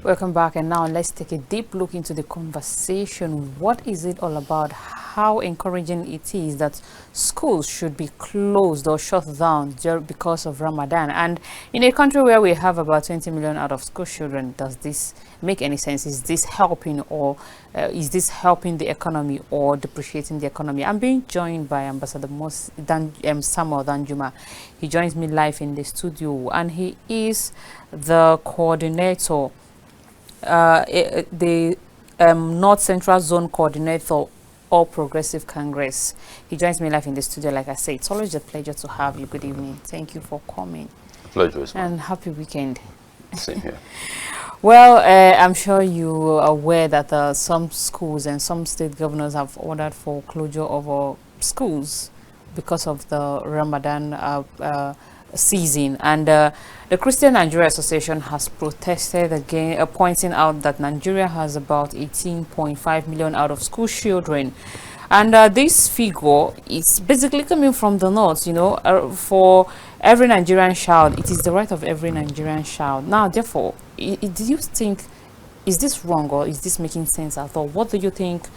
Welcome back, and now let's take a deep look into the conversation. What is it all about? How encouraging it is that schools should be closed or shut down because of Ramadan? And in a country where we have about 20 million out of school children, does this make any sense? Is this helping, or is this helping the economy or depreciating the economy? I'm being joined by Ambassador Samuel Danjuma. He joins me live in the studio, and he is the coordinator, the North Central Zone Coordinator, All Progressive Congress. He joins me live in the studio. Like I say, it's always a pleasure to have you. Good evening. Thank you for coming. Pleasure is mine. And happy weekend. Same here. Well, I'm sure you are aware that some schools and some state governors have ordered for closure of schools because of the Ramadan season, and the Christian Nigeria Association has protested again, pointing out that Nigeria has about 18.5 million out of school children, and this figure is basically coming from the north. You know, for every Nigerian child, it is the right of every Nigerian child. Now, therefore, do you think, is this wrong, or is this making sense at all? What do you think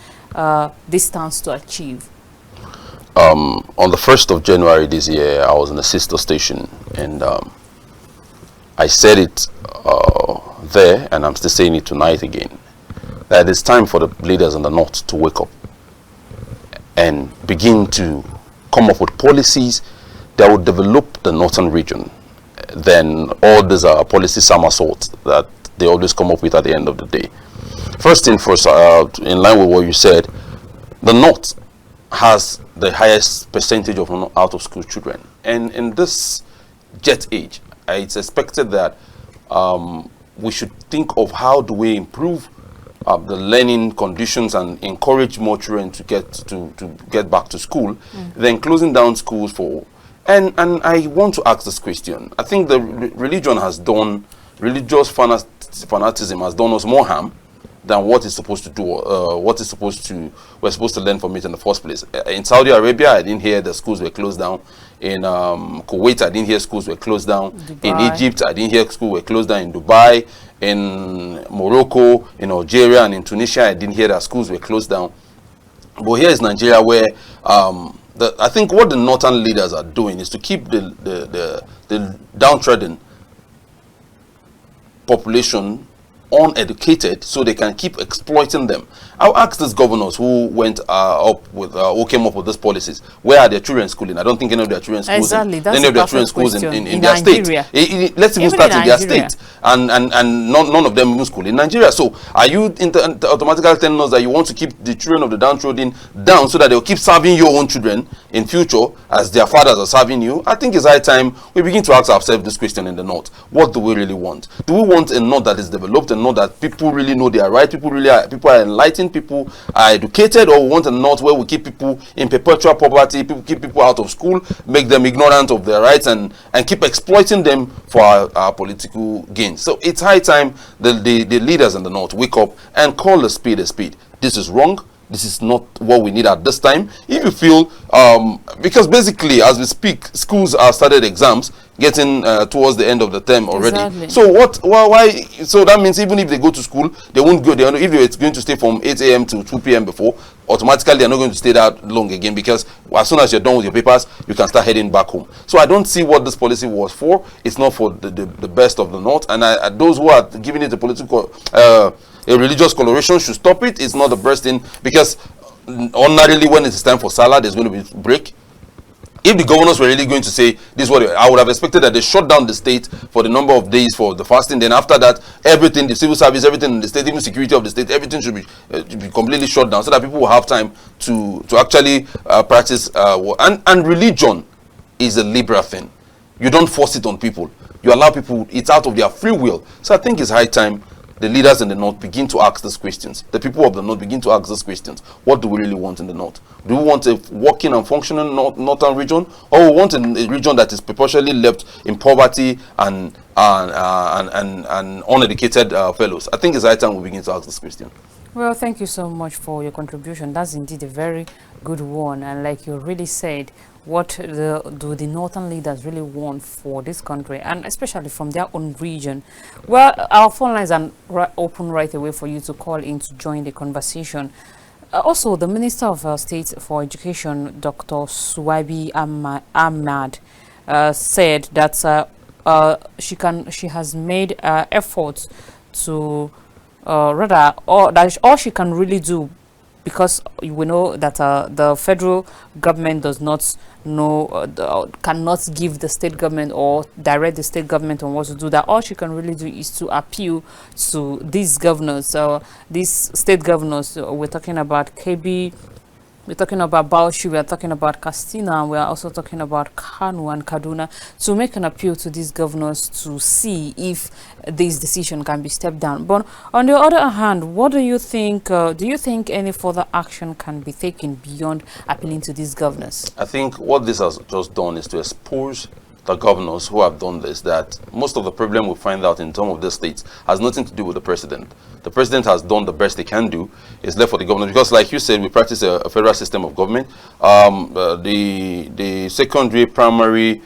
this stands to achieve? On the 1st of January this year, I was in a sister station, and I said it there, and I'm still saying it tonight again, that it's time for the leaders in the north to wake up and begin to come up with policies that would develop the northern region. Then all these are policy somersaults that they always come up with at the end of the day. First thing first, in line with what you said, the north has the highest percentage of out of school children, and in this jet age, it's expected that we should think of how do we improve the learning conditions and encourage more children to get back to school, then closing down schools for. And I want to ask this question. I think the religion has done, religious fanaticism has done us more harm than what is supposed to do, we're supposed to learn from it in the first place. In Saudi Arabia, I didn't hear the schools were closed down. In Kuwait, I didn't hear schools were closed down. Dubai. In Egypt, I didn't hear schools were closed down. In Dubai, in Morocco, in Algeria, and in Tunisia, I didn't hear that schools were closed down. But here is Nigeria, where I think what the northern leaders are doing is to keep the downtrodden population uneducated, so they can keep exploiting them. I'll ask these governors who went who came up with these policies, where are their children schooling? I don't think any of their children schools in their state. Let's even start in their state, and none of them even school in Nigeria. So are you automatically telling us that you want to keep the children of the downtrodden down so that they'll keep serving your own children in future as their fathers are serving you? I think it's high time we begin to ask ourselves this question in the north. What do we really want? Do we want a north that is developed, and know that people really know their right, people are enlightened, people are educated, or we want a north where we keep people in perpetual poverty, keep people out of school, make them ignorant of their rights, and keep exploiting them for our political gain? So it's high time the leaders in the north wake up and call a spade a spade. This is wrong. This is not what we need at this time. If you feel, because basically as we speak, schools are started exams, getting towards the end of the term already. Exactly. So why? So that means even if they go to school, they won't go. If they're going to stay from 8 a.m. to 2 p.m. before, automatically they're not going to stay that long again, because as soon as you're done with your papers, you can start heading back home. So I don't see what this policy was for. It's not for the best of the north, and those who are giving it a political a religious coloration should stop it. It's not the best thing, because ordinarily when it's time for Salah, there's going to be break. If the governors were really going to say this, I would have expected that they shut down the state for the number of days for the fasting. Then after that, everything, the civil service, everything in the state, even security of the state, everything should be completely shut down, so that people will have time to actually practice. And religion is a liberal thing. You don't force it on people. You allow people. It's out of their free will. So I think it's high time the leaders in the north begin to ask these questions. The people of the north begin to ask these questions. What do we really want in the north? Do we want a working and functioning northern region, or we want a region that is perpetually left in poverty and uneducated fellows? I think it's high time we begin to ask this question. Well, thank you so much for your contribution. That's indeed a very good one. And like you really said, what do the northern leaders really want for this country, and especially from their own region? Well, our phone lines are open right away for you to call in to join the conversation. Also, the Minister of State for Education, Dr. Suwaibi Ahmad, said that she has made efforts to rather, all she can really do, because we know that the federal government does not know, cannot give the state government or direct the state government on what to do. That all she can really do is to appeal to these governors, these state governors. We're talking about KB, we're talking about Bauchi, we're talking about Castina, and we're also talking about Kanu and Kaduna, to make an appeal to these governors to see if this decision can be stepped down. But on the other hand, what do you think? Do you think any further action can be taken beyond appealing to these governors? I think what this has just done is to expose the governors who have done this, that most of the problem we find out in some of the states has nothing to do with the president. The president has done the best he can do. It's left for the governor, because like you said, we practice a federal system of government. The secondary, primary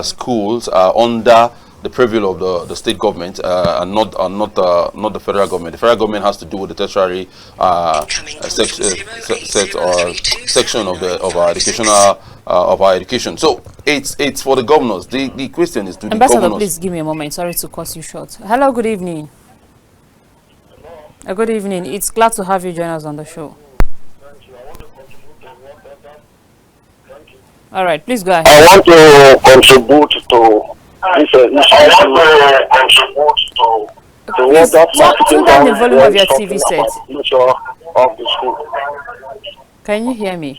schools are under the purview of the state government, and not the federal government. The federal government has to do with the tertiary section of our educational of our education. So it's for the governors. The question is to the Ambassador, governors. please give me a moment. Sorry to cut you short. Hello, good evening. Good evening. It's glad to have you join us on the show. All right, please go ahead. I want to contribute to this Turn down the volume of your TV set. Of the school. Can you hear me?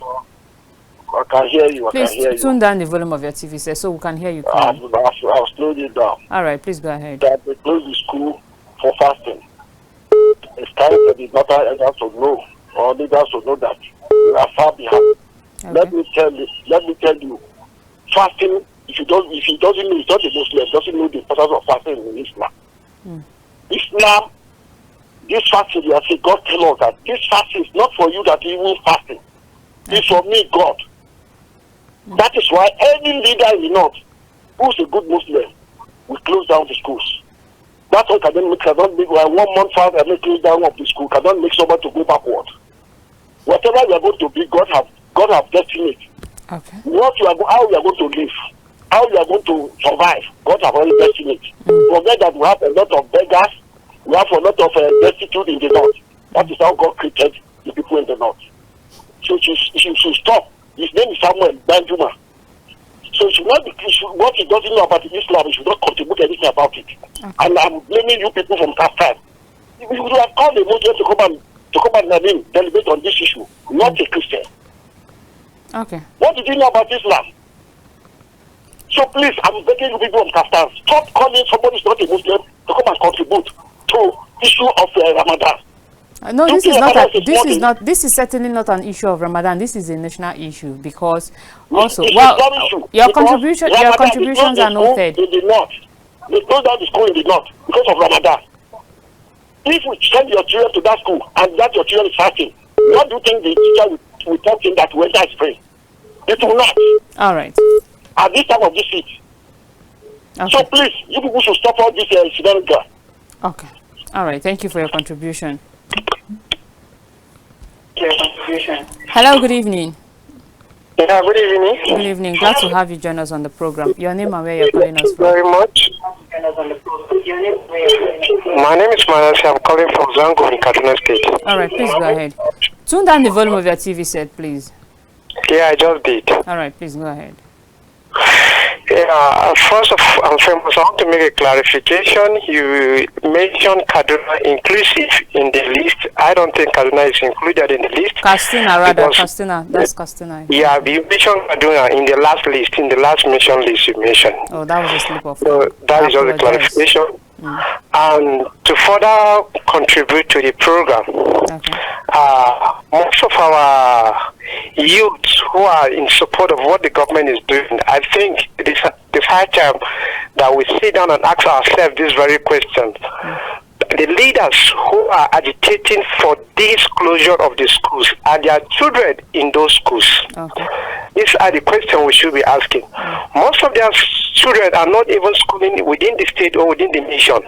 I can hear you. Please tune down the volume of your TV set so we can hear you clearly. I'll slow it down. All right, please go ahead. That they close the school for fasting. It's time for the daughter elders to know, or leaders to know that we are far behind. Okay. Let me tell you, fasting, if he doesn't know, he's not a Muslim, doesn't know the importance of fasting in Islam. Islam, this fasting, you have said, God tell us that this fasting is not for you that you will fasting. It's for me, God. That is why any leader in the north who's a good Muslim will close down the schools. That's what cannot make 1 month fast and make close down of the school, cannot make somebody to go backward. Whatever you are going to be, God have destined. Okay. How you are going to live, how you are going to survive, God have already destined. Forget that we have a lot of beggars, we have a lot of destitute in the north. That is how God created the people in the north. So she should stop. His name is Samuel Danjuma. So what he doesn't know about Islam, he should not contribute anything about it. Okay. And I'm blaming you people from Kaftan. You would have called a Muslim to come and deliberate on this issue, not a Christian. Okay. What did you know about Islam? So please, I'm begging you people from Kaftan, stop calling somebody who's not a Muslim to come and contribute to issue of Ramadan. No, this is certainly not an issue of Ramadan. This is a national issue, because also, your contributions are noted. In the north, they close down the school in the north because of Ramadan. If we send your children to that school and that your children is fasting, what do you think the teacher will tell him that weather is free? It will not. All right. At this time of this heat. Okay. So please, you people should stop all this scenario. Okay. All right. Thank you for your contribution. Hello, good evening. Yeah, good evening. Good evening. Glad to have you join us on the program. Your name and where you're calling us from? Very much. My name is Manasi. I'm calling from Zango in Kaduna State. All right, please go ahead. Tune down the volume of your TV set, please. Yeah, I just did. All right, please go ahead. Yeah, first of all, I want to make a clarification. You mentioned Kaduna inclusive in the list. I don't think Kaduna is included in the list. Castina, rather. Castina. That's Castina. Yeah, you mentioned Kaduna in the last list, in the last mention list you mentioned. Oh, that was a slip of. So that is all the clarification. And to further contribute to the program, most of our youths who are in support of what the government is doing, I think it is high time that we sit down and ask ourselves this very question. the leaders who are agitating for this closure of the schools are their children in those schools? Okay. These are the questions we should be asking. Most of their children are not even schooling within the state or within the nation.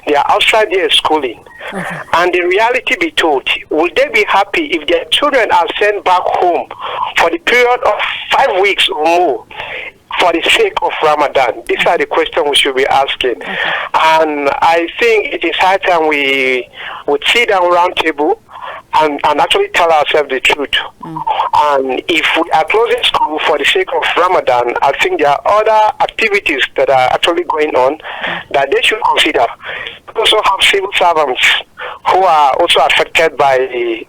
They are outside there schooling. Okay. And the reality be told, would they be happy if their children are sent back home for the period of 5 weeks or more for the sake of Ramadan? These are the questions we should be asking. And I think it is high time we would sit down round table and actually tell ourselves the truth. And if we are closing school for the sake of Ramadan, I think there are other activities that are actually going on that they should consider. We also have civil servants who are also affected by the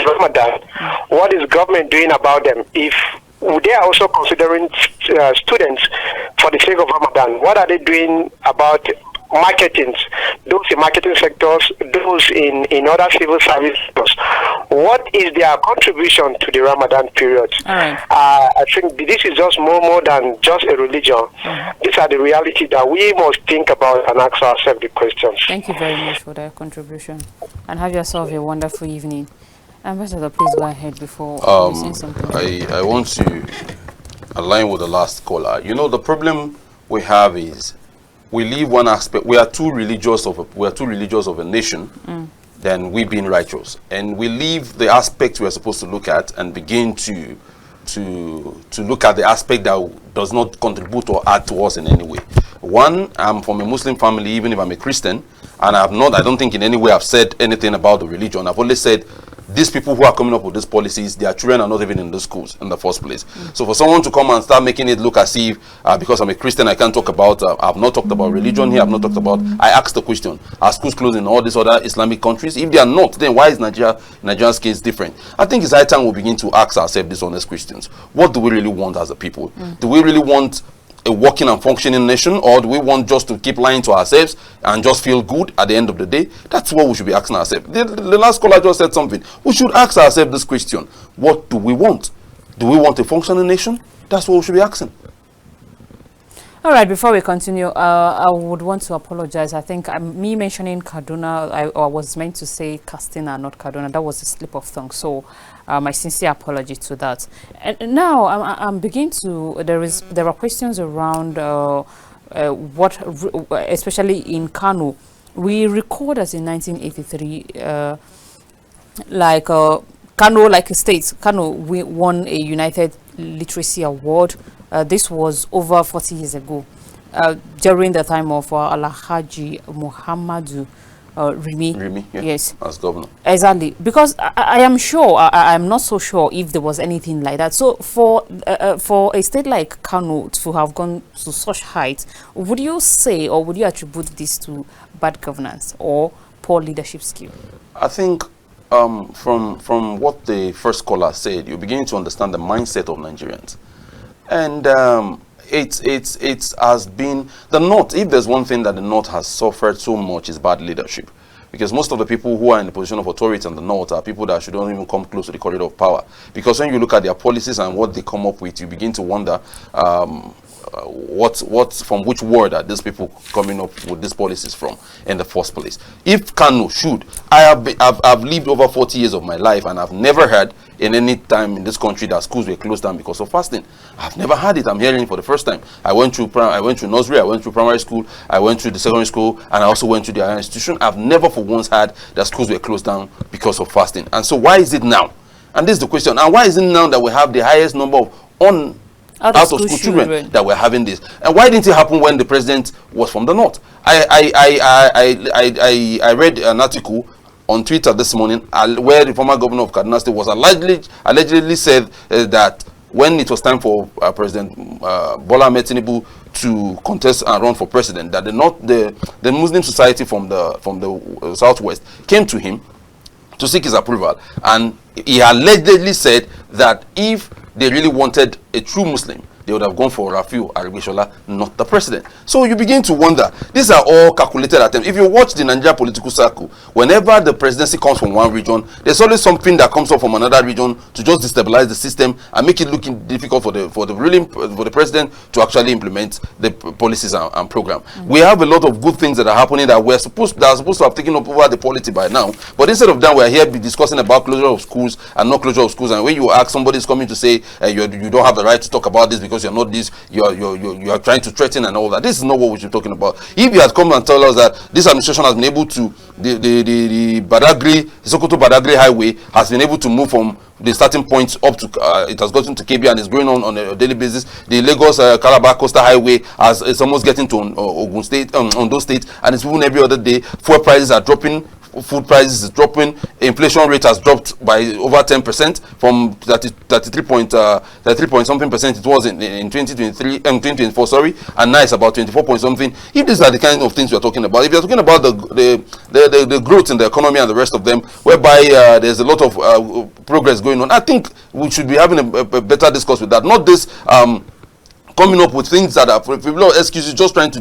Ramadan. What is government doing about them? If they are also considering students for the sake of Ramadan, what are they doing about marketing, those in marketing sectors, those in other civil service sectors? What is their contribution to the Ramadan period? Right. I think this is just more than just a religion. These are the reality that we must think about and ask ourselves the questions. Thank you very much for that contribution, and have yourself a wonderful evening. Ambassador, please go ahead before you say something. I want to align with the last caller. You know, the problem we have is we leave one aspect. We are too religious of a nation than we being righteous, and we leave the aspect we are supposed to look at and begin to look at the aspect that does not contribute or add to us in any way. One, I'm from a Muslim family, even if I'm a Christian, and I don't think in any way I've said anything about the religion. I've only said these people who are coming up with these policies, their children are not even in the schools in the first place. So for someone to come and start making it look as if because I'm a Christian I can't talk about, I've not talked about religion here, I've not talked about, I asked the question, are schools closed in all these other Islamic countries? If they are not, then why is Nigeria's case different? I think it's high time we begin to ask ourselves these honest questions. What do we really want as a people? Do we really want a working and functioning nation, or do we want just to keep lying to ourselves and just feel good at the end of the day? That's what we should be asking ourselves. The last caller just said something. We should ask ourselves this question: what do we want? Do we want a functioning nation? That's what we should be asking. All right, before we continue, I would want to apologize. I think me mentioning Kaduna, I was meant to say Katsina, not Kaduna. That was a slip of tongue. So my sincere apology to that. And now I'm beginning to, there are questions around what, especially in Kano. We record as in 1983, Kano, like a state, Kano, we won a United Literacy Award. This was over 40 years ago, during the time of Alhaji Muhammadu Rimi. Yeah, yes, as governor. Exactly, because I am sure, I'm not so sure if there was anything like that. So for a state like Kano to have gone to such heights, would you say, or would you attribute this to bad governance or poor leadership skill? I think from what the first caller said, you're beginning to understand the mindset of Nigerians. And it has been the North. If there's one thing that the North has suffered so much, is bad leadership, because most of the people who are in the position of authority in the North are people that shouldn't even come close to the corridor of power. Because when you look at their policies and what they come up with, you begin to wonder from which world are these people coming up with these policies from in the first place. If Kano should, I've lived over 40 years of my life, and I've never heard in any time in this country that schools were closed down because of fasting. I've never had it. I'm hearing it for the first time. I went through nursery, I went through primary school, I went through the secondary school, and I also went to the higher institution. I've never for once had that schools were closed down because of fasting. And so why is it now? And this is the question. And why is it now that we have the highest number of out of school children that were having this? And why didn't it happen when the president was from the North? I read an article on Twitter this morning where the former governor of Kaduna State was allegedly said that when it was time for President Bola Ahmed Tinubu to contest and run for president, that the Muslim society from the southwest came to him to seek his approval, and he allegedly said that if they really wanted a true Muslim they would have gone for Rafiu Aribishola, not the president. So you begin to wonder. These are all calculated attempts. If you watch the Nigeria political circle, whenever the presidency comes from one region, there's always something that comes up from another region to just destabilize the system and make it looking difficult for the president to actually implement the policies and program. We have a lot of good things that are happening that are supposed to have taken up over the polity by now. But instead of that, we're here discussing about closure of schools and not closure of schools. And when you ask somebody is coming to say you don't have the right to talk about this because you're not this, you are trying to threaten and all that. This is not what we should be talking about. If you had come and tell us that this administration has been able to the Sokoto Badagry highway has been able to move from the starting point up to it has gotten to KB and is going on a daily basis. The Lagos Calabar Coastal Highway is almost getting to Ogun State, Ondo State, and it's moving every other day. Fuel prices are dropping. Food prices is dropping. Inflation rate has dropped by over 10% from 33 point something percent it was in 2024, sorry, and now it's about 24 point something. If these are the kind of things we are talking about, if you're talking about the growth in the economy and the rest of them, whereby there's a lot of progress going on, I think we should be having a better discourse with that. Not this coming up with things that are excuses, just trying to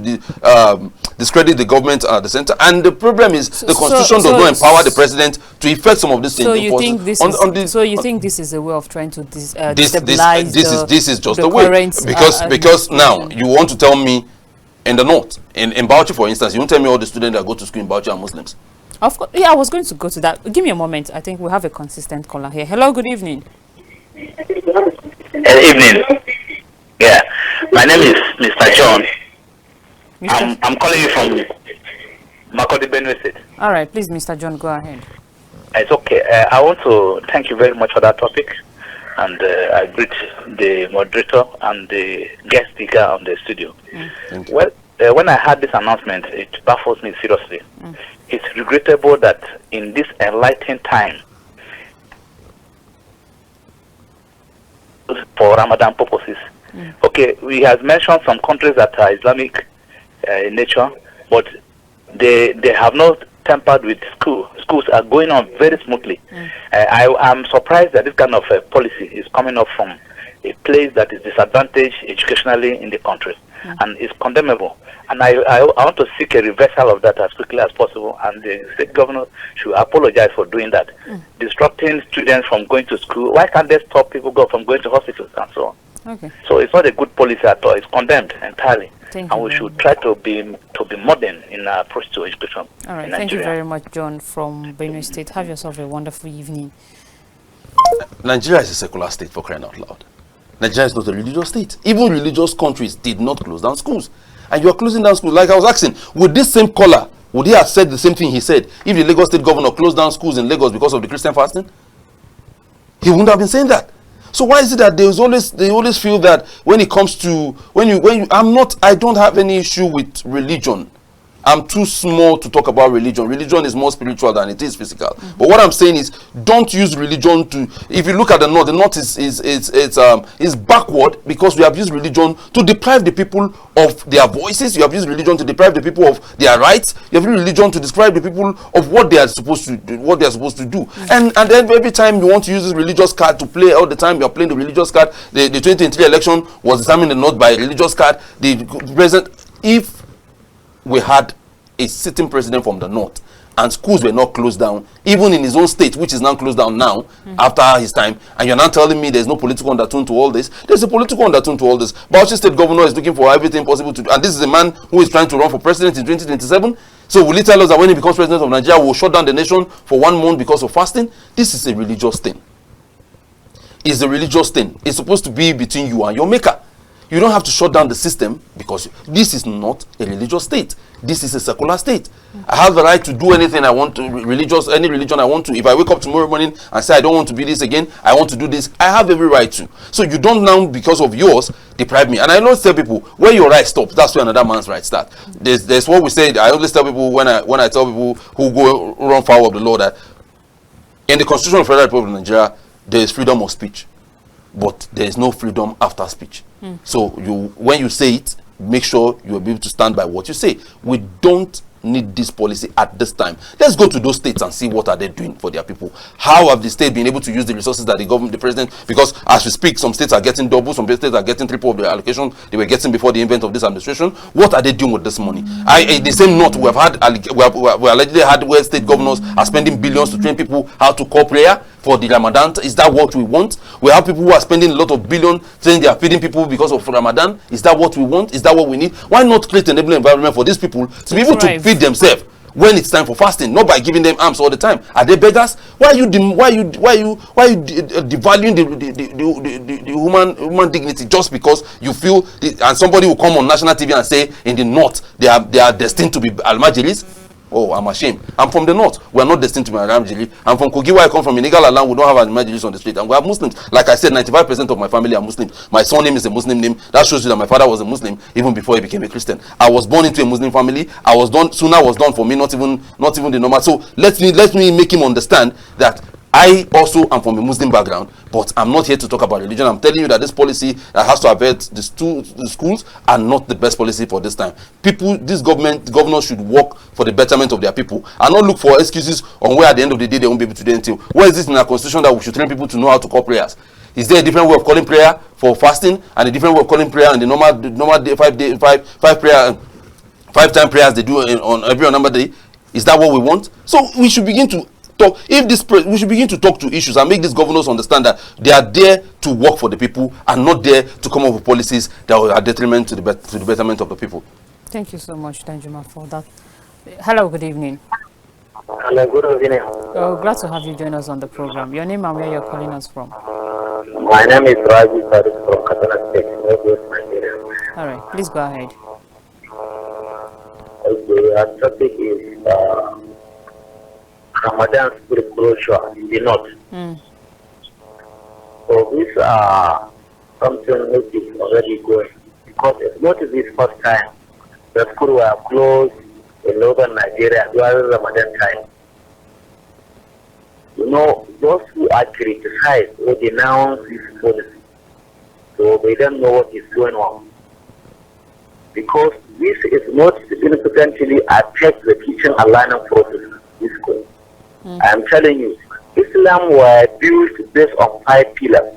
discredit the government at the center. And the problem is the constitution does not empower the president to effect some of these things. So you think this you think this is a way of trying to destabilize this is just the way, because now you want to tell me in the north, in Bauchi for instance, you won't tell me all the students that go to school in Bauchi are Muslims. Of course, yeah, I was going to go to that. Give me a moment. I think we have a consistent caller here. Hello, good evening. Good evening. Yeah, my name is Mr. John. I'm calling you from Makodi, Benue State. All right, please, Mr. John, go ahead. It's okay. I want to thank you very much for that topic, and I greet the moderator and the guest speaker on the studio. Well, when I heard this announcement, it baffles me seriously. It's regrettable that in this enlightened time, for Ramadan purposes, okay, we have mentioned some countries that are Islamic in nature, but they have not tampered with schools. Schools are going on very smoothly. I am surprised that this kind of policy is coming up from a place that is disadvantaged educationally in the country, and is condemnable. And I want to seek a reversal of that as quickly as possible, and the state governor should apologize for doing that. Disrupting students from going to school, why can't they stop people from going to hospitals and so on? Okay. So it's not a good policy at all. It's condemned entirely. And we should try to be modern in our approach to education. All right. Thank you very much, John from Benue State. Have yourself a wonderful evening. Nigeria is a secular state, for crying out loud. Nigeria is not a religious state. Even religious countries did not close down schools. And you are closing down schools. Like I was asking, would this same caller, would he have said the same thing he said if the Lagos state governor closed down schools in Lagos because of the Christian fasting? He wouldn't have been saying that. So why is it that they always feel that when it comes to I don't have any issue with religion. I'm too small to talk about religion. Religion is more spiritual than it is physical. But what I'm saying is, don't use religion to. If you look at the north is backward because we have used religion to deprive the people of their voices. You have used religion to deprive the people of their rights. You have used religion to describe the people of what they are supposed to do. And then every time you want to use this religious card to play all the time, you are playing the religious card. The 2023 election was determined in the north by a religious card. The president, if we had a sitting president from the north and schools were not closed down, even in his own state, which is now closed down now after his time, and you're now telling me there's no political undertone to all this. There's a political undertone to all this. Bauchi state governor is looking for everything possible to do, and this is a man who is trying to run for president in 2027. So will he tell us that when he becomes president of Nigeria, we'll shut down the nation for 1 month because of fasting? This is a religious thing. It's a religious thing. It's supposed to be between you and your maker. You don't have to shut down the system because this is not a religious state. This is a secular state. I have the right to do anything I want to, any religion I want to. If I wake up tomorrow morning and say I don't want to be this again, I want to do this, I have every right to. So you don't now, because of yours, deprive me. And I always tell people, where your right stops, that's where another man's right starts. There's what we say. I always tell people when I tell people who go run foul of the law that in the Constitution of the Federal Republic of Nigeria, there is freedom of speech, but there is no freedom after speech. So when you say it, make sure you are able to stand by what you say. We don't need this policy at this time. Let's go to those states and see what are they doing for their people. How have the state been able to use the resources that the government, the president, because as we speak, some states are getting double, some states are getting triple of the allocation they were getting before the invent of this administration. What are they doing with this money? The same note we have had, we allegedly had where state governors are spending billions to train people how to call prayer for the Ramadan. Is that what we want? We have people who are spending a lot of billions saying they are feeding people because of Ramadan. Is that what we want? Is that what we need? Why not create an enabling environment for these people to be able to feed themselves when it's time for fasting, not by giving them arms all the time? Are they beggars? Why are you devaluing the human dignity just because you feel and somebody will come on national TV and say in the north they are destined to be almajiris? Oh, I'm ashamed. I'm from the north. We are not destined to be Almajiri. I'm from Kogi, where I come from. In Igala land, we don't have Almajiris on the street. And we are Muslims. Like I said, 95% of my family are Muslims. My son name is a Muslim name. That shows you that my father was a Muslim even before he became a Christian. I was born into a Muslim family. Sunnah was done for me, not even the normal. So let me make him understand that I also am from a Muslim background, but I'm not here to talk about religion. I'm telling you that this policy that has to affect the schools are not the best policy for this time. Governors should work for the betterment of their people and not look for excuses on where at the end of the day they won't be able to do anything. Where is this in our constitution that we should train people to know how to call prayers? Is there a different way of calling prayer for fasting and a different way of calling prayer in the normal day, 5 time prayers they do on every number day? Is that what we want? So we should begin to talk. We should begin to talk to issues and make these governors understand that they are there to work for the people and not there to come up with policies that are detriment to the betterment of the people. Thank you so much, Danjuma, for that. Hello, good evening. Hello, good evening. Oh, glad to have you join us on the program. Your name and where you're calling us from? My name is Raji Farid from Katana State, Nigeria. All right, please go ahead. Okay, our topic is Ramadan spirit closure in the north. So these are something which is already going, because it's not this first time the schools were closed in northern Nigeria during Ramadan time. You know, those who are criticized or denounce this policy, so they don't know what is going on. Because this is not significantly affect the teaching and learning process in this school. I am telling you, Islam were built based on 5 pillars.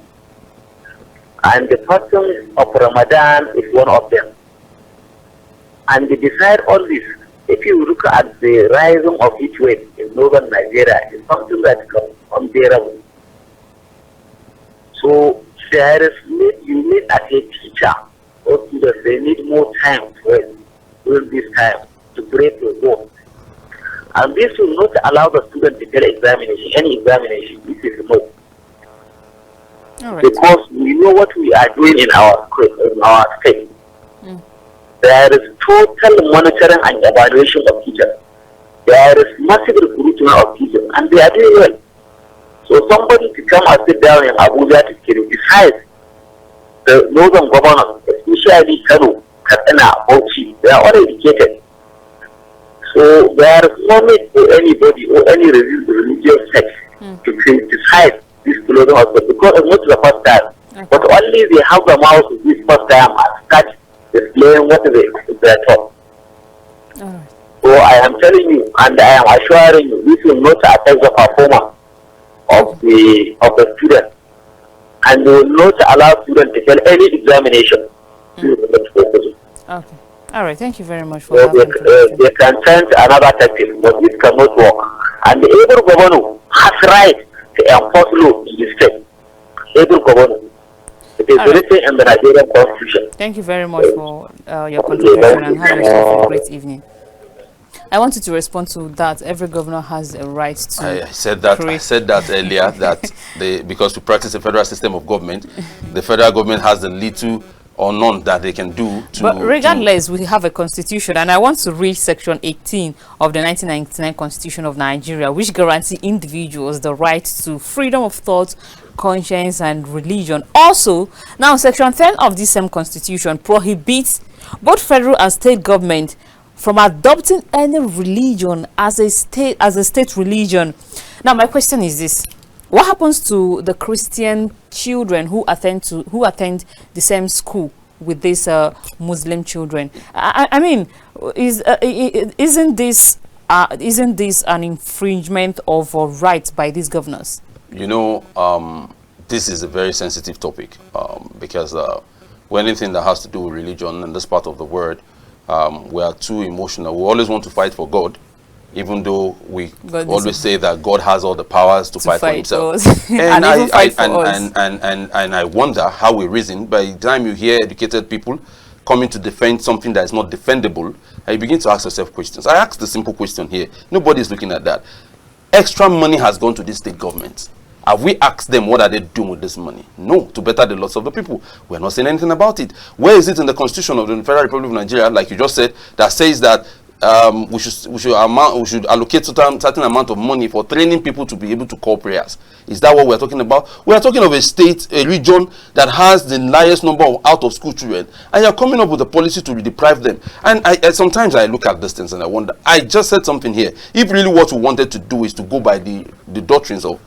And the pattern of Ramadan is one of them. And beside all this, if you look at the rising of heat wave in northern Nigeria, it's something that is unbearable. So you need as a teacher or students, they need more time to wait during this time to break the wall. And this will not allow the student to get any examination. This is no. Right. Because we know what we are doing in our state. There is total monitoring and evaluation of teachers. There is massive recruitment of teachers, and they are doing well. So somebody to come and sit down in Abuja to criticize the northern governors, especially Kano, Katsina, Bauchi, they are all educated. So there is no need for anybody or any religious sect to criticize this clothing hospital, because it's not the first time. Okay. But only they have the mouth this first time and start displaying what they are taught. So I am telling you and I am assuring you, this will not affect the performance of the student, and they will not allow students to fail any examination. Okay. All right, thank you very much for that. They can send another tactic, but this cannot work. And every governor has right to enforce law in the state. Every governor. It is written in the Nigerian Constitution. Thank you very much for your contribution, and have yourself a great evening. I wanted to respond to that. Every governor has a right to. I said that earlier, that because we practice a federal system of government, the federal government has the little or none that they can do to. But regardless, we have a constitution, and I want to read section 18 of the 1999 Constitution of Nigeria, which guarantees individuals the right to freedom of thought, conscience, and religion. Also, now section 10 of this same constitution prohibits both federal and state government from adopting any religion as a state religion. Now, my question is this: what happens to the Christian children who attend the same school with these Muslim children? I mean, isn't this an infringement of rights by these governors? You know, this is a very sensitive topic because when anything that has to do with religion and this part of the world, we are too emotional. We always want to fight for God, even though we always say that God has all the powers to fight for himself. And I wonder how we reason. By the time you hear educated people coming to defend something that is not defendable, and you begin to ask yourself questions. I asked the simple question here. Nobody is looking at that. Extra money has gone to the state government. Have we asked them what are they doing with this money? No, to better the loss of the people. We're not saying anything about it. Where is it in the Constitution of the Federal Republic of Nigeria, like you just said, that says that we should allocate certain amount of money for training people to be able to call prayers? Is that what we're talking about? We are talking of a state, a region that has the highest number of out-of-school children, and you're coming up with a policy to deprive them. And sometimes I look at this things and I wonder, I just said something here. If really what we wanted to do is to go by the doctrines of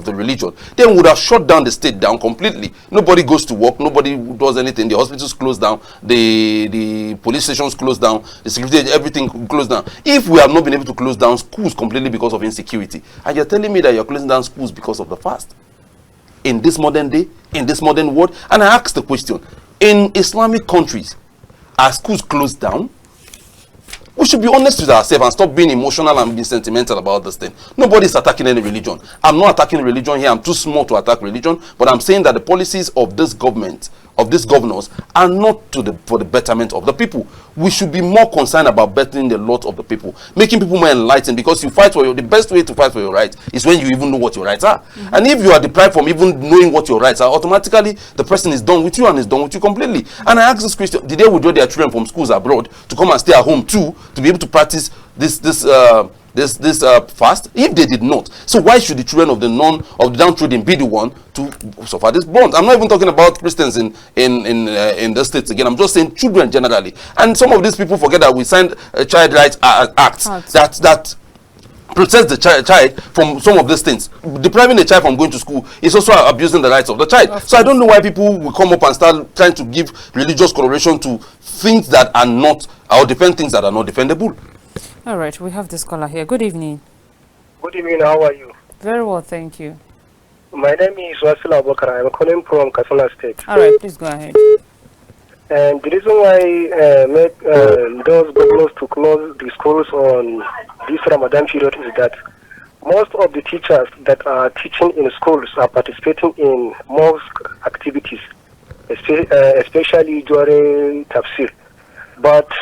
the religion, then we would have shut down the state down completely. Nobody goes to work, nobody does anything, the hospitals closed down, the police stations closed down, the security, everything closed down. If we have not been able to close down schools completely because of insecurity, and you're telling me that you're closing down schools because of the fast, in this modern day, in this modern world? And I ask the question, in Islamic countries, are schools closed down? We should be honest with ourselves and stop being emotional and being sentimental about this thing. Nobody's attacking any religion. I'm not attacking religion here. I'm too small to attack religion. But I'm saying that the policies of this government, of these governors, are not for the betterment of the people. We should be more concerned about bettering the lot of the people, making people more enlightened, because you fight for the best way to fight for your rights is when you even know what your rights are. And if you are deprived from even knowing what your rights are, automatically the person is done with you and is done with you completely. And I ask this question, did they withdraw their children from schools abroad to come and stay at home too, to be able to practice this fast? If they did not, so why should the children of the downtrodden be the one to suffer this bond? I'm not even talking about Christians in the states again. I'm just saying children generally. And some of these people forget that we signed a child rights act that protects the child from some of these things. Depriving a child from going to school is also abusing the rights of the child. So I don't know why people will come up and start trying to give religious coloration to things that are not, or defend things that are not defendable. All right, we have this caller here. Good evening. Good evening, how are you? Very well, thank you. My name is Wasila Abokar. I'm calling from Katsina State. All right, please go ahead. And the reason why those governors to close the schools on this Ramadan period is that most of the teachers that are teaching in schools are participating in mosque activities, especially during tafsir. But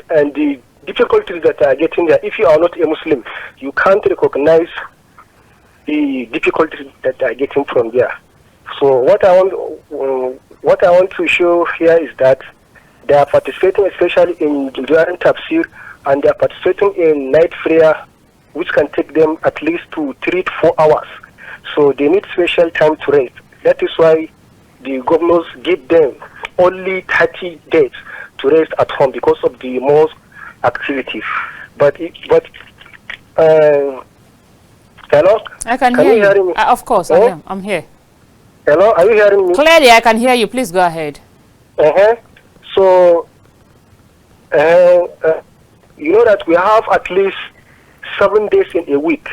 the difficulties that are getting there, if you are not a Muslim, you can't recognize the difficulties that are getting from there. So what I want to show here is that they are participating especially in during tafsir, and they are participating in night prayer, which can take them at least to 3 to 4 hours. So they need special time to rest. That is why the governors give them only 30 days to rest at home because of the mosque activities. But hello? I can hear you. Of course, oh? I'm here. Hello, are you hearing me? Clearly, I can hear you. Please go ahead. So, you know that we have at least 7 days in a week.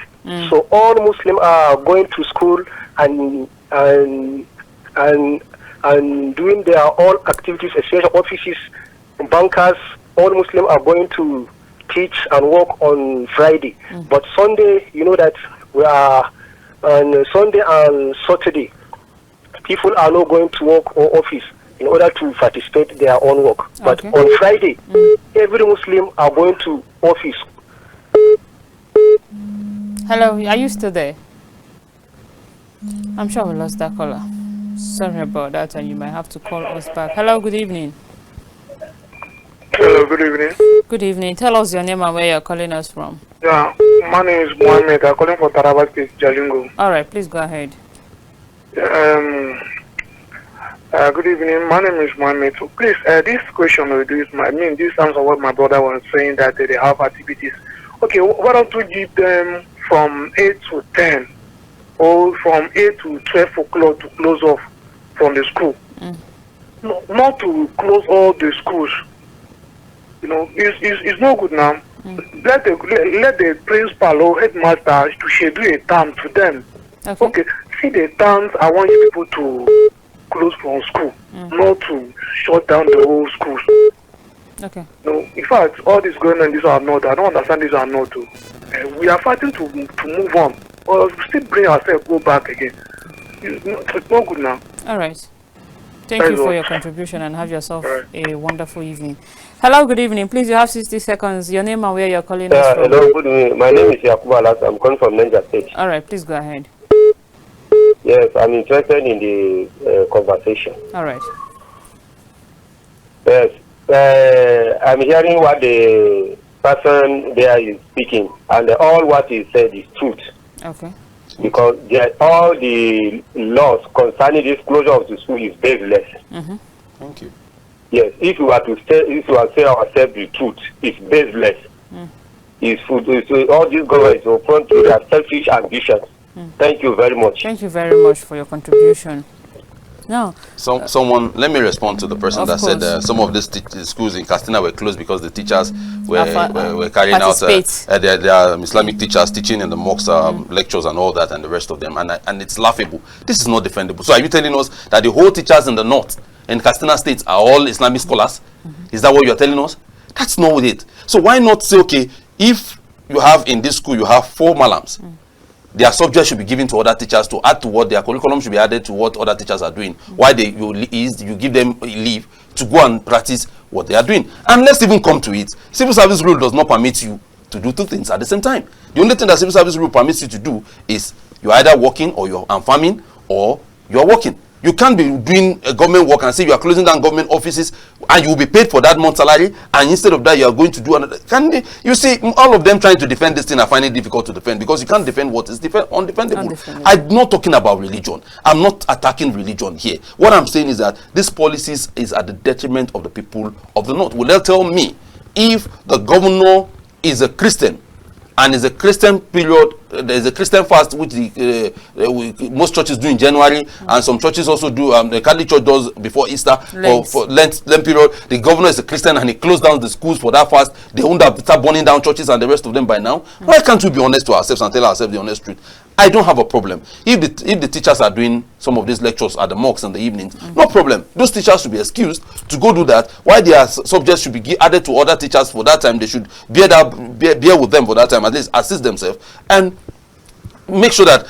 So all Muslims are going to school and doing their all activities, especially offices, bankers. All Muslims are going to teach and work on Friday. But Sunday, you know that we are on Sunday and Saturday. People are not going to work or office in order to participate their own work. But on Friday, every Muslim are going to office. Hello, are you still there? I'm sure we lost that caller. Sorry about that, and you might have to call us back. Hello, good evening. Hello, good evening. Good evening. Tell us your name and where you're calling us from. Yeah, my name is Mohammed. I'm calling for Taraba State, Jalingo. All right, please go ahead. Good evening. My name is Mohammed. So please, this question will do is this answer what my brother was saying, that they have activities. Okay, why don't we give them from 8 to 10 or from 8 to 12 o'clock to close off from the school? not to close all the schools. It's no good now. Let the principal or headmaster to schedule a time to them. Okay, see the times I want you people to close from school, not to shut down the whole schools. Okay. No, in fact, all this going on, these are not. I don't understand these are not too. We are fighting to move on, or we still bring ourselves go back again. It's not good now. All right. Thank you for your contribution and have yourself a wonderful evening. Hello, good evening. Please, you have 60 seconds. Your name and where you're calling us from. Hello, good evening. My name is Yakubu Alas. I'm calling from Niger State. All right, please go ahead. Yes, I'm interested in the conversation. All right. Yes, I'm hearing what the person there is speaking, and all what he said is truth. Okay. Because all the laws concerning this closure of the school is baseless. Thank you. Yes, if you are to say ourselves the truth, it's baseless. It's all these governments are prone to their selfish ambitions. Thank you very much. Thank you very much for your contribution. No. Someone, let me respond to the person that said some of these schools in Castina were closed because the teachers were carrying out their Islamic teachers teaching in the mosques, lectures and all that, and the rest of them, and it's laughable. This is not defendable. So are you telling us that the whole teachers in the north, in Castina State, are all Islamic scholars? Is that what you're telling us? That's not it. So why not say, okay, if you have in this school, you have 4 malams, their subject should be given to other teachers to add to what their curriculum should be added to what other teachers are doing. Why you give them leave to go and practice what they are doing. And let's even come to it. Civil service rule does not permit you to do 2 things at the same time. The only thing that civil service rule permits you to do is you're either working or you're farming or you're working. You can't be doing a government work and say you are closing down government offices and you will be paid for that month's salary, and instead of that you are going to do another. You see, all of them trying to defend this thing are finding it difficult to defend, because you can't defend what is undefendable. I'm not talking about religion. I'm not attacking religion here. What I'm saying is that this policies is at the detriment of the people of the north. Will they tell me if the governor is a Christian and is a Christian period, there is a Christian fast which most churches do in January, and some churches also do, the Catholic Church does before Easter, for Lent period. The governor is a Christian and he closed down the schools for that fast. They won't start burning down churches and the rest of them by now. Why can't we be honest to ourselves and tell ourselves the honest truth? I don't have a problem. If the teachers are doing some of these lectures at the mosques in the evenings, no problem. Those teachers should be excused to go do that. Why their subjects should be added to other teachers for that time, they should bear with them for that time, at least assist themselves, and make sure that,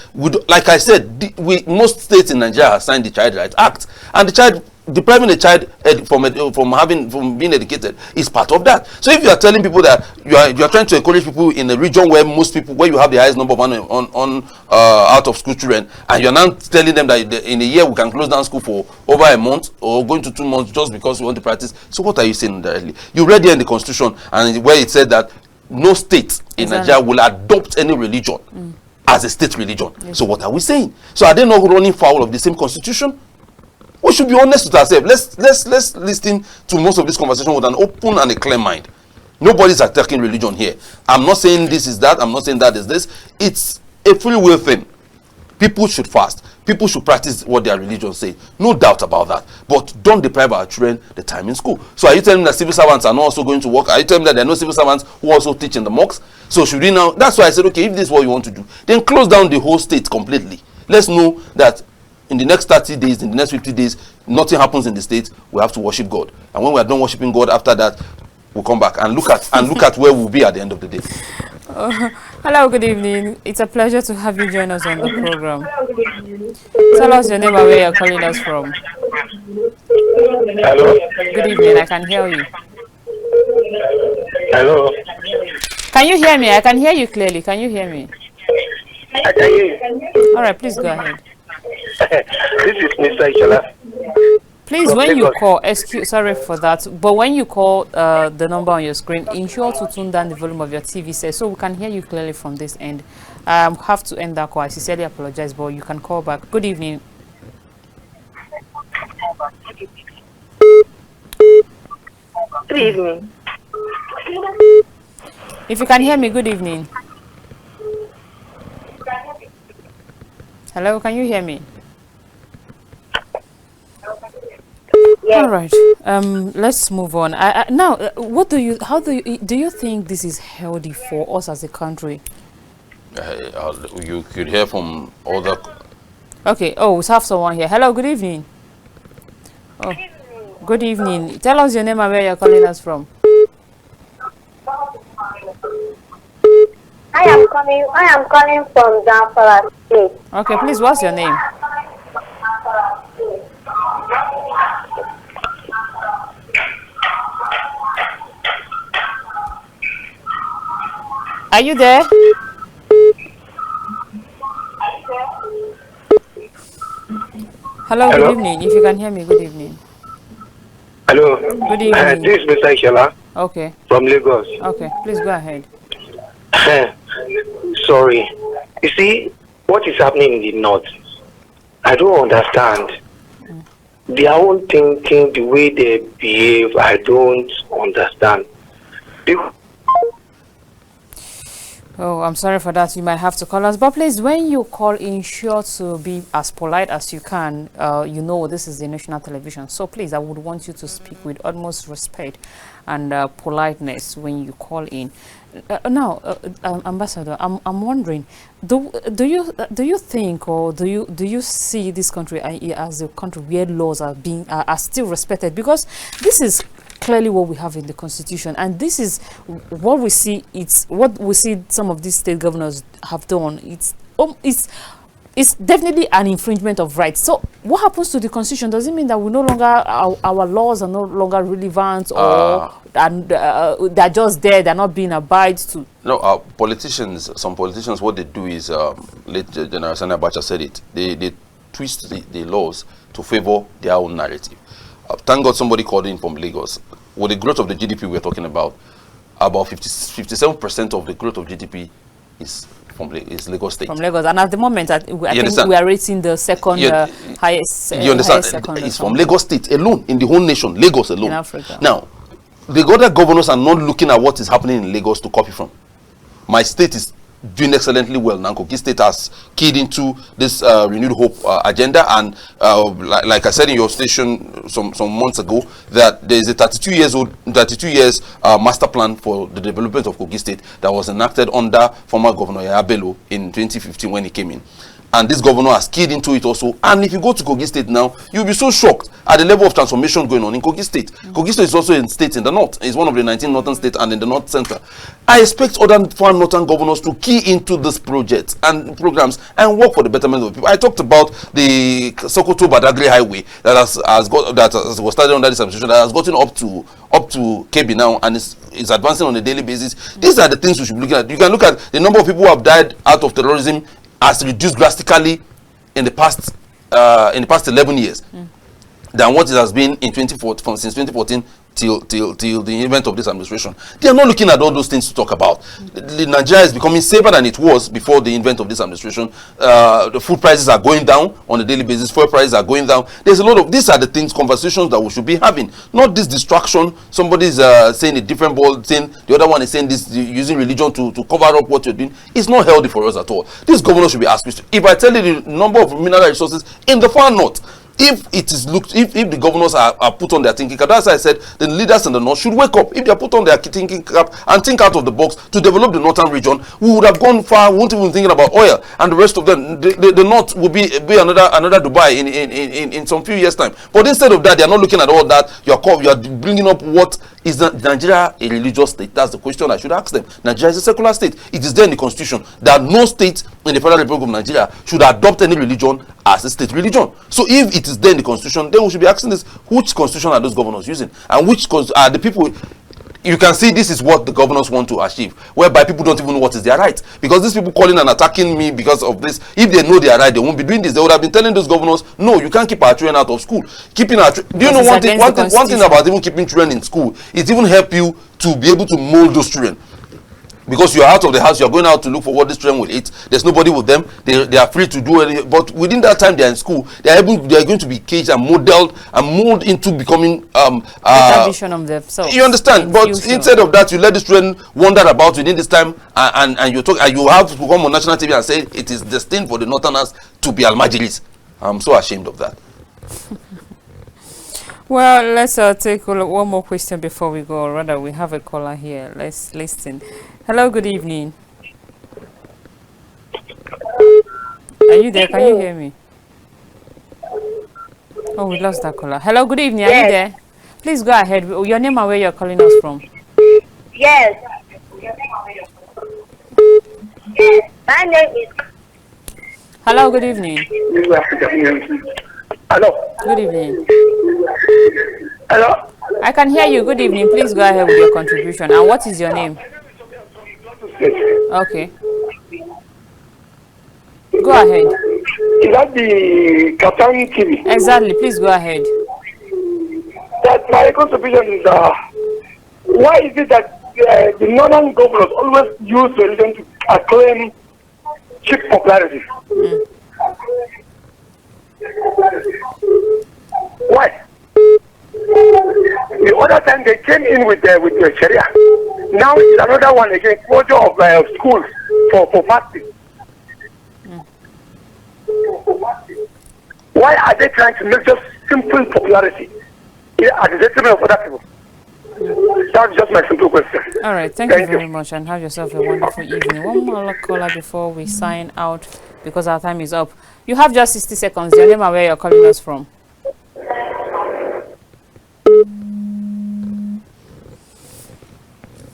like I said, most states in Nigeria have signed the Child Rights Act, and the child, depriving a child from being educated is part of that. So if you are telling people that you are trying to encourage people in a region where you have the highest number of out of school children, and you're now telling them that in a year we can close down school for over a month or going to 2 months just because we want to practice, so what are you saying directly? You read there in the Constitution and where it said that no state in Nigeria will adopt any religion as a state religion. So what are we saying? So are they not running foul of the same Constitution? We should be honest with ourselves. Let's listen to most of this conversation with an open and a clear mind. Nobody's attacking religion here. I'm not saying this is that. I'm not saying that is this. It's a free will thing. People should fast. People should practice what their religion says. No doubt about that. But don't deprive our children the time in school. So are you telling me that civil servants are not also going to work? Are you telling me that there are no civil servants who also teach in the mosques? So should we now? That's why I said, okay, if this is what you want to do, then close down the whole state completely. Let's know that in the next 30 days, in the next 50 days, nothing happens in the state. We have to worship God. And when we are done worshiping God, after that, we'll come back and look at where we'll be at the end of the day. Hello, good evening. It's a pleasure to have you join us on the program. Tell us your name and where you're calling us from. Hello. Good evening. I can hear you. Hello. Can you hear me? I can hear you clearly. Can you hear me? I can hear you. All right, please go ahead. This is Mr. Ishala. Please, when you call, sorry for that, but when you call the number on your screen, ensure to tune down the volume of your TV set so we can hear you clearly from this end. I have to end that call. I sincerely apologize, but you can call back. Good evening. Good evening. If you can hear me, good evening. Hello, can you hear me? Yes. All right. Let's move on. Now, what do you think this is healthy for us as a country? You could hear from other. Okay. Oh, we have someone here. Hello. Good evening. Oh, good evening. Tell us your name and where you're calling us from. I am calling from Zamfara State. Okay, please, what's your name? Are you there? Hello, good evening. If you can hear me, good evening. Hello. Good evening. This is Mr. Ishala. Okay. From Lagos. Okay, please go ahead. Sorry. You see, what is happening in the north, I don't understand. Their own thinking, the way they behave, I don't understand. Oh, I'm sorry for that. You might have to call us. But please, when you call in, sure to be as polite as you can. You know this is the national television. So please, I would want you to speak with utmost respect and politeness when you call in. Now, Ambassador, I'm wondering, do you think, or do you see this country as a country where laws are still respected? Because this is clearly what we have in the constitution, and this is what we see. It's what we see some of these state governors have done. It's definitely an infringement of rights. So what happens to the constitution? Does it mean that we no longer our laws are no longer relevant, or they're just there, they're not being abided to? No, some politicians, what they do is, late General Sani Abacha said it, they twist the laws to favor their own narrative. Thank God somebody called in from Lagos. With the growth of the GDP we're talking about 57% of the growth of GDP is Lagos State. From Lagos, and at the moment, I think we are rating the second highest. You understand? It's from Lagos State alone, in the whole nation, Lagos alone. In Africa. Now, the other governors are not looking at what is happening in Lagos to copy from. My state is doing excellently well now. Kogi State has keyed into this renewed hope agenda, and like I said in your station some months ago, that there is a 32 years master plan for the development of Kogi State that was enacted under former Governor Yaya Bello in 2015 when he came in. And this governor has keyed into it also. And if you go to Kogi State now, you'll be so shocked at the level of transformation going on in Kogi State. Kogi State is also a state in the north. It's one of the 19 northern states and in the north center. I expect other far northern governors to key into this project and programs and work for the betterment of people. I talked about the Sokoto-Badagry highway that was started under this administration, that has gotten up to Kebbi now and is advancing on a daily basis. These are the things we should be looking at. You can look at the number of people who have died out of terrorism has reduced drastically in the past 11 years than what it has been in since 2014 till the event of this administration. They are not looking at all those things to talk about. Nigeria is becoming safer than it was before the event of this administration. The food prices are going down on a daily basis. Fuel prices are going down. There's a lot of these are the things, conversations that we should be having, not this distraction. Somebody is saying a different ball thing. The other one is saying this, using religion to cover up what you're doing. It's not healthy for us at all. This governor should be asked questions. If I tell you the number of mineral resources in the far north, if the governors are put on their thinking cap, that's why I said the leaders in the north should wake up. If they are put on their thinking cap and think out of the box to develop the northern region, we would have gone far. We won't even thinking about oil, and the rest of them. The north will be another Dubai in some few years time. But instead of that, they are not looking at all that. You are bringing up what is Nigeria a religious state? That's the question I should ask them. Nigeria is a secular state. It is there in the constitution that no state in the Federal Republic of Nigeria should adopt any religion as a state religion. So if it is there in the constitution, then we should be asking this: which constitution are those governors using, and which are the people? You can see this is what the governors want to achieve, whereby people don't even know what is their right. Because these people calling and attacking me because of this, if they know they are right, they won't be doing this. They would have been telling those governors, no, you can't keep our children out of school. Keeping our do you know one thing about even keeping children in school? It even help you to be able to mold those children. Because you are out of the house, you are going out to look for what these children will eat. There's nobody with them. They are free to do anything. But within that time they are in school, they are going to be caged and molded and molded into becoming vision of themselves. You understand? But instead of that, you let the children wander about within this time, and you talk, and you have to come on national TV and say it is destined for the Northerners to be Almajiris. I'm so ashamed of that. Well, let's take one more question before we go. Or rather, we have a caller here. Let's listen. Hello, good evening. Are you there? Can you hear me? Oh, we lost that caller. Hello, good evening. Are you there? Please go ahead. Your name and where you're calling us from. Yes. My name is. Hello, good evening. Hello. Good evening. Hello. I can hear you. Good evening. Please go ahead with your contribution. And what is your name? Okay. Go ahead. Is that the Captain TV? Exactly. Please go ahead. That my contribution is why is it that the northern governors always use religion to acclaim cheap popularity? Why? The other time they came in with the Sharia. Now it's another one again, closure of schools for fasting. Why are they trying to make just simple popularity at the detriment of other people? That's just my simple question. All right, thank you very much, and have yourself a wonderful evening. One more caller before we sign out, because our time is up. You have just 60 seconds. Your name and where you're calling us from.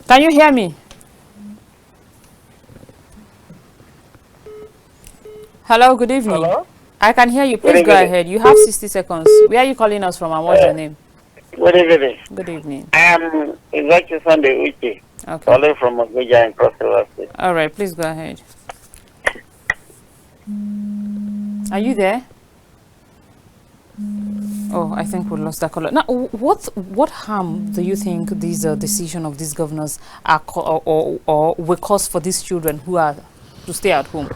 Can you hear me? Hello, good evening. Hello? I can hear you. Please go ahead. You have 60 seconds. Where are you calling us from, and what's your name? Good evening. Good evening. I am Izaki Sunday Uchi, calling from Abuja in Cross River State. All right, please go ahead. Are you there? Oh, I think we lost that caller. Now, what harm do you think these decision of these governors are or will cause for these children who are to stay at home?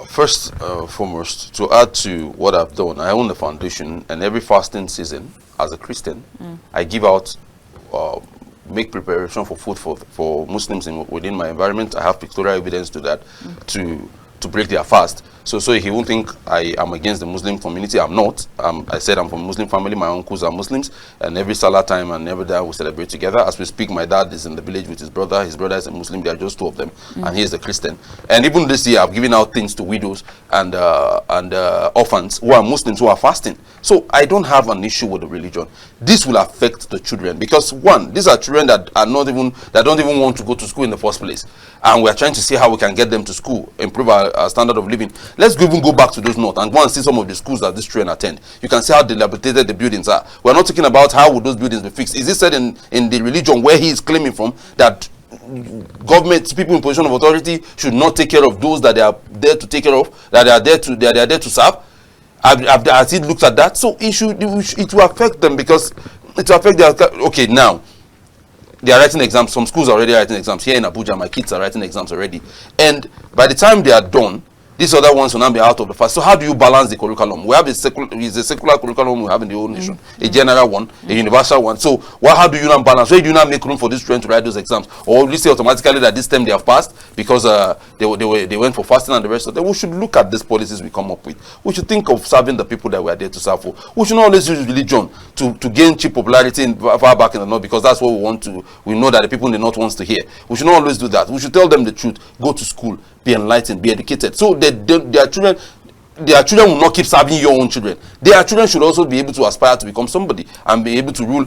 First, foremost, to add to what I've done, I own a foundation, and every fasting season, as a Christian, I give out, make preparation for food for Muslims within my environment. I have pictorial evidence to that, to break their fast. So he won't think I am against the Muslim community. I'm not. I said I'm from a Muslim family. My uncles are Muslims, and every Salah time and every day we celebrate together. As we speak, my dad is in the village with his brother. His brother is a Muslim. There are just two of them, and he is a Christian. And even this year, I've given out things to widows and orphans who are Muslims who are fasting. So I don't have an issue with the religion. This will affect the children because one, these are children that don't even want to go to school in the first place, and we are trying to see how we can get them to school, improve our standard of living. Let's even go back to those north and go and see some of the schools that this children attend. You can see how dilapidated the buildings are. We're not talking about how would those buildings be fixed. Is it said in the religion where he is claiming from that government, people in position of authority should not take care of those that they are there to take care of, that they are there to serve? Has he looked at that? So it will affect them because it will affect their, okay, now they are writing exams. Some schools are already writing exams. Here in Abuja, my kids are writing exams already. And by the time they are done, these other ones will now be out of the fast. So how do you balance the curriculum? We have a secular curriculum we have in the whole nation, a general one, a universal one. So how do you now balance? Where do you now make room for these children to write those exams? Or will you say automatically that this time they have passed because they went for fasting and the rest of them? We should look at these policies we come up with. We should think of serving the people that we are there to serve for. We should not always use religion to gain cheap popularity far back in the north because that's what we want to. We know that the people in the north wants to hear. We should not always do that. We should tell them the truth. Go to school. Be enlightened, be educated. So their children will not keep serving your own children. Their children should also be able to aspire to become somebody and be able to rule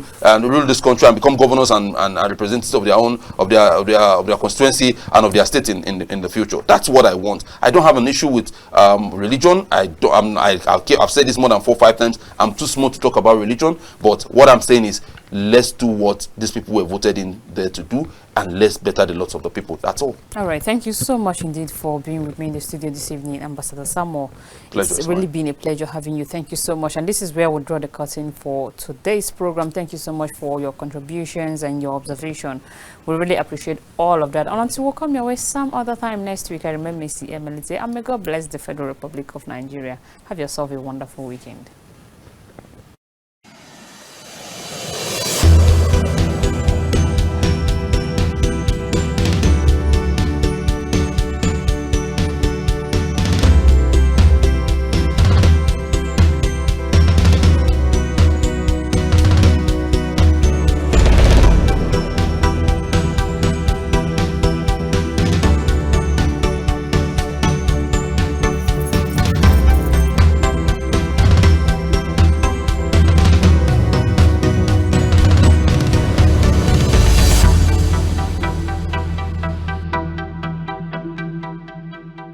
this country and become governors and representatives of their own of their constituency and of their state in the future. That's what I want. I don't have an issue with religion. I've said this more than 4 or 5 times. I'm too small to talk about religion. But what I'm saying is, let's do what these people were voted in there to do, and let's better the lots of the people. That's all. All right. Thank you so much indeed for being with me in the studio this evening, Ambassador Samuel. It's really been a pleasure having you. Thank you so much. And this is where we'll draw the curtain for today's program. Thank you so much for your contributions and your observation. We really appreciate all of that. And until we'll come your way some other time next week, I remember Missy Emily, and may God bless the Federal Republic of Nigeria. Have yourself a wonderful weekend.